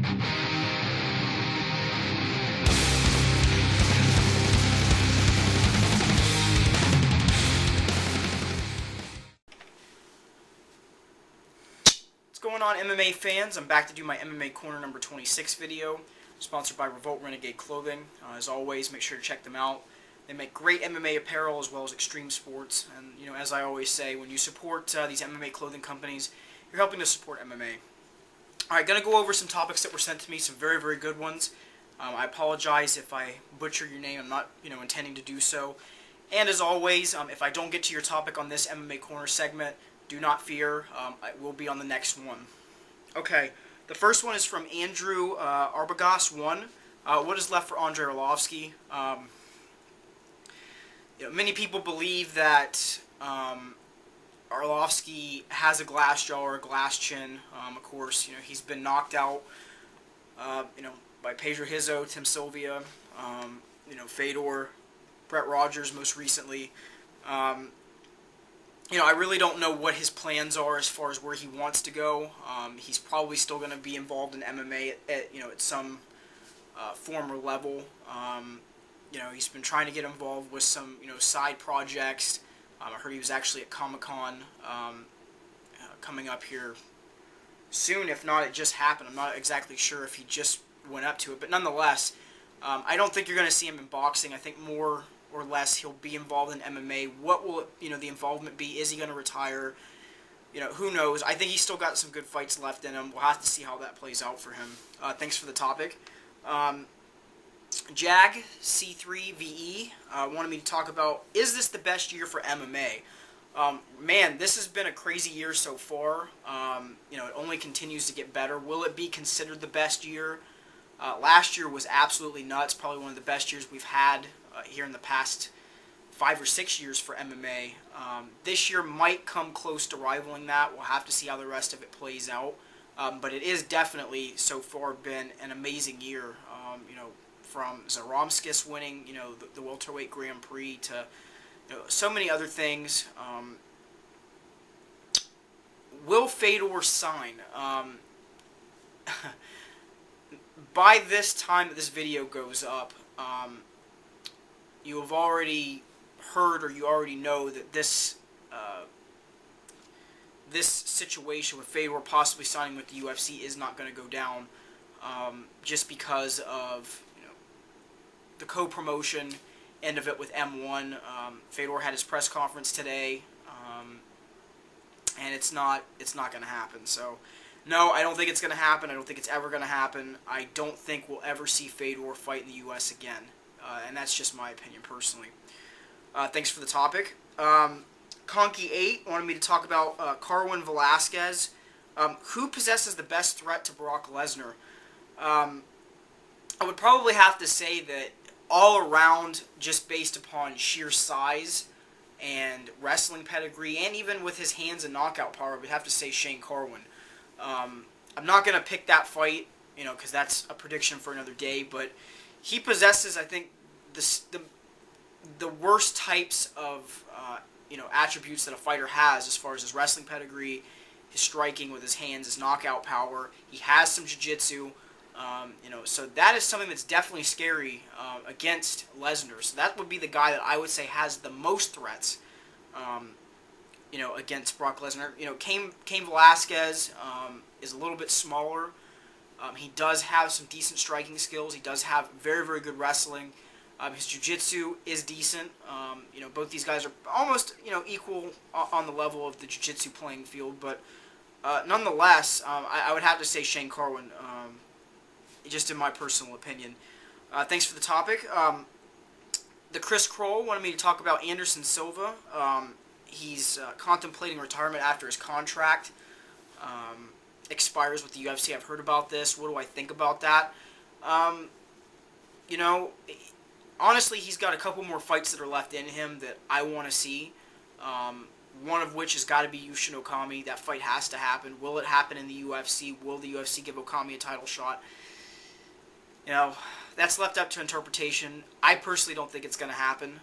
What's going on, MMA fans? I'm back to do my MMA Corner number 26 video, sponsored by Revolt Renegade clothing. As always, make sure to check them out. They make great MMA apparel as well as extreme sports. And, you know, as I always say, when you support these MMA clothing companies, you're helping to support MMA. Alright, going to go over some topics that were sent to me, some very, very good ones. I apologize if I butcher your name. I'm not, intending to do so. And as always, if I don't get to your topic on this MMA Corner segment, do not fear. I will be on the next one. Okay, the first one is from Andrew Arbogast 1. What is left for Andrei Arlovski? Many people believe that Arlovski has a glass jaw or a glass chin. Of course, he's been knocked out, by Pedro Hizzo, Tim Sylvia, Fedor, Brett Rogers most recently. I really don't know what his plans are as far as where he wants to go. He's probably still going to be involved in MMA at some form or level. He's been trying to get involved with some, side projects. I heard he was actually at Comic-Con coming up here soon. If not, it just happened. I'm not exactly sure if he just went up to it. But nonetheless, I don't think you're going to see him in boxing. I think more or less he'll be involved in MMA. What will, the involvement be? Is he going to retire? Who knows? I think he's still got some good fights left in him. We'll have to see how that plays out for him. Thanks for the topic. Jag C3VE wanted me to talk about, is this the best year for MMA? Man, this has been a crazy year so far. It only continues to get better. Will it be considered the best year? Last year was absolutely nuts. Probably one of the best years we've had here in the past 5 or 6 years for MMA. This year might come close to rivaling that. We'll have to see how the rest of it plays out. But it is definitely so far been an amazing year. From Zaromskis winning, the welterweight Grand Prix to, so many other things. Will Fedor sign? By this time that this video goes up, you have already heard or you already know that this this situation with Fedor possibly signing with the UFC is not going to go down, just because of the co-promotion end of it with M1. Fedor had his press conference today, and it's not going to happen. So, no, I don't think it's going to happen. I don't think it's ever going to happen. I don't think we'll ever see Fedor fight in the U.S. again, and that's just my opinion personally. Thanks for the topic. Conky8 wanted me to talk about Carwin Velasquez. Who possesses the best threat to Brock Lesnar? I would probably have to say that all around, just based upon sheer size and wrestling pedigree, and even with his hands and knockout power, we'd have to say Shane Carwin. I'm not going to pick that fight, because that's a prediction for another day, but he possesses, I think, the worst types of, attributes that a fighter has as far as his wrestling pedigree, his striking with his hands, his knockout power. He has some jiu-jitsu. So that is something that's definitely scary against Lesnar. So that would be the guy that I would say has the most threats, against Brock Lesnar. Cain Velasquez is a little bit smaller. He does have some decent striking skills. He does have very, very good wrestling. His jiu-jitsu is decent. Both these guys are almost, equal on the level of the jiu-jitsu playing field. But nonetheless, I would have to say Shane Carwin, just in my personal opinion. Thanks for the topic. The Chris Kroll wanted me to talk about Anderson Silva. He's contemplating retirement after his contract expires with the UFC. I've heard about this. What do I think about that? Honestly, he's got a couple more fights that are left in him that I want to see. One of which has got to be Yushin Okami. That fight has to happen. Will it happen in the UFC? Will the UFC give Okami a title shot? That's left up to interpretation. I personally don't think it's going to happen,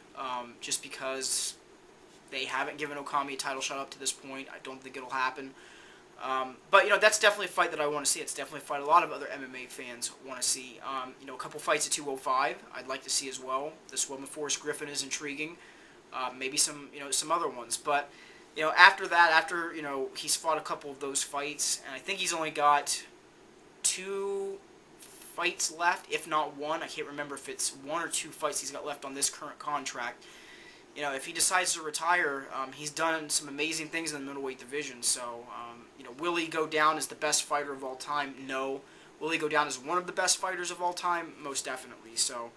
just because they haven't given Okami a title shot up to this point. I don't think it'll happen. But, that's definitely a fight that I want to see. It's definitely a fight a lot of other MMA fans want to see. A couple fights at 205 I'd like to see as well. This one with Forrest Griffin is intriguing. Maybe some other ones. But, after that, after, he's fought a couple of those fights, and I think he's only got 2 fights left, if not 1. I can't remember if it's 1 or 2 fights he's got left on this current contract. If he decides to retire, he's done some amazing things in the middleweight division. So, will he go down as the best fighter of all time? No. Will he go down as one of the best fighters of all time? Most definitely. So,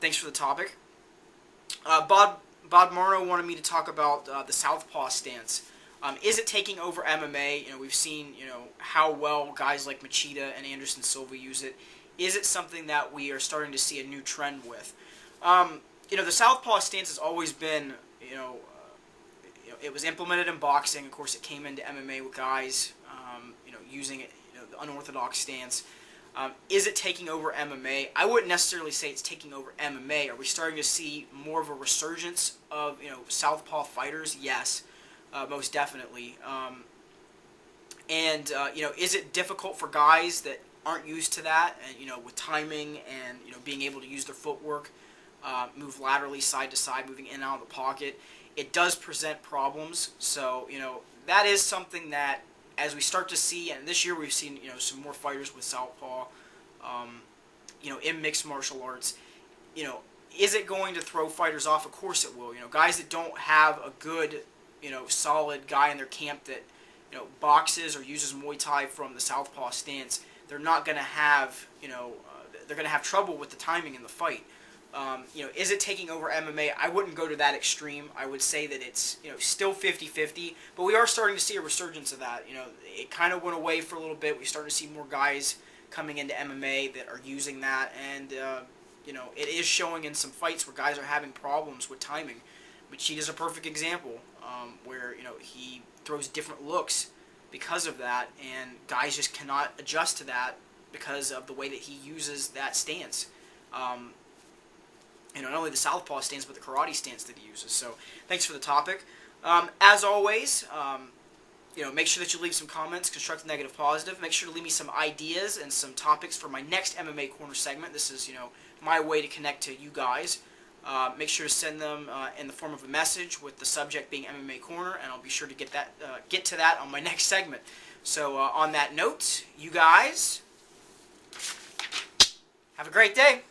thanks for the topic. Bob Marno wanted me to talk about the southpaw stance. Is it taking over MMA? We've seen, how well guys like Machida and Anderson Silva use it. Is it something that we are starting to see a new trend with? The southpaw stance has always been, it was implemented in boxing. Of course, it came into MMA with guys, using it, the unorthodox stance. Is it taking over MMA? I wouldn't necessarily say it's taking over MMA. Are we starting to see more of a resurgence of, southpaw fighters? Yes, most definitely. Is it difficult for guys that aren't used to that, and, with timing and, being able to use their footwork, move laterally side to side, moving in and out of the pocket? It does present problems. So, that is something that, as we start to see, and this year we've seen, some more fighters with southpaw, in mixed martial arts. Is it going to throw fighters off? Of course it will. Guys that don't have a good, solid guy in their camp that, boxes or uses Muay Thai from the southpaw stance, they're not going to have, they're going to have trouble with the timing in the fight. Is it taking over MMA? I wouldn't go to that extreme. I would say that it's, still 50-50, but we are starting to see a resurgence of that. It kind of went away for a little bit. We started to see more guys coming into MMA that are using that, and, it is showing in some fights where guys are having problems with timing. Machida's a perfect example, where, he throws different looks because of that, and guys just cannot adjust to that because of the way that he uses that stance. Not only the southpaw stance, but the karate stance that he uses. So, thanks for the topic. As always, make sure that you leave some comments, constructive, negative, positive. Make sure to leave me some ideas and some topics for my next MMA Corner segment. This is, my way to connect to you guys. Make sure to send them in the form of a message with the subject being MMA Corner, and I'll be sure to get to that on my next segment. So, on that note, you guys have a great day.